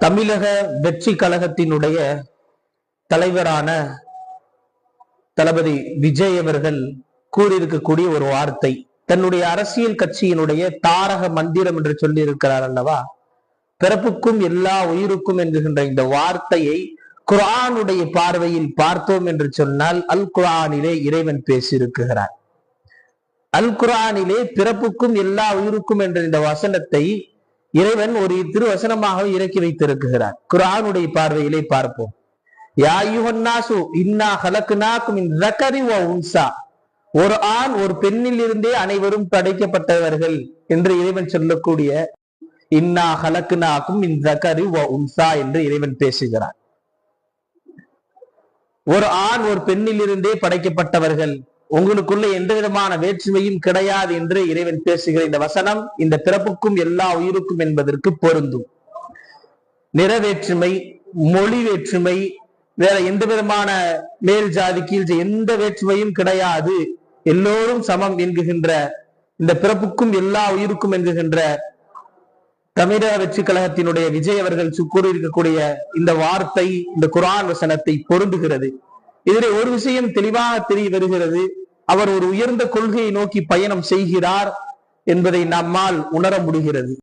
தமிழக வெற்றி கழகத்தினுடைய தலைவரான தளபதி விஜய் அவர்கள் கூறியிருக்கக்கூடிய ஒரு வார்த்தை, தன்னுடைய அரசியல் கட்சியினுடைய தாரக மந்திரம் என்று சொல்லி இருக்கிறார் அல்லவா, பிறப்புக்கும் எல்லா உயிருக்கும் என்கின்ற இந்த வார்த்தையை குர்ஆனுடைய பார்வையில் பார்த்தோம் என்று சொன்னால் அல் குர்ஆனிலே இறைவன் பேசியிருக்கிறார். அல் குர்ஆனிலே பிறப்புக்கும் எல்லா உயிருக்கும் என்ற இந்த வசனத்தை இறைவன் ஒரு திருவசனமாக இறக்கி வைத்திருக்கிறார். குர்ஆனுடைய பார்வையிலே பார்ப்போம். யா அய்யுஹன்னாசு இன்னா ஹலக்னாகும் மின் ஸக்கரி வ உன்ஸா, ஒரு ஆண் ஒரு பெண்ணில் இருந்தே அனைவரும் படைக்கப்பட்டவர்கள் என்று இறைவன் சொல்லக்கூடிய இன்னா ஹலக்னாகும் மின் ஸக்கரி வ உன்ஸா என்று இறைவன் பேசுகிறார். ஒரு ஆண் ஒரு பெண்ணில் இருந்தே படைக்கப்பட்டவர்கள், உங்களுக்குள்ள எந்த விதமான வேற்றுமையும் கிடையாது என்று இறைவன் பேசுகிற இந்த வசனம் இந்த பிறப்புக்கும் எல்லா உயிருக்கும் என்பதற்கு பொருந்தும். நிற வேற்றுமை, மொழி வேற்றுமை, வேற எந்த விதமான மேல் ஜாதி கீழ் எந்த வேற்றுமையும் கிடையாது, எல்லோரும் சமம் என்கின்ற இந்த பிறப்புக்கும் எல்லா உயிருக்கும் என்கின்ற தமிழக வெற்றி கழகத்தினுடைய விஜய் அவர்கள் கூறியிருக்கக்கூடிய இந்த வார்த்தை இந்த குர்ஆன் வசனத்தை பொருந்துகிறது. இதிலே ஒரு விஷயம் தெளிவாக தெரிய வருகிறது, அவர் ஒரு உயர்ந்த கொள்கையை நோக்கி பயணம் செய்கிறார் என்பதை நம்மால் உணர முடிகிறது.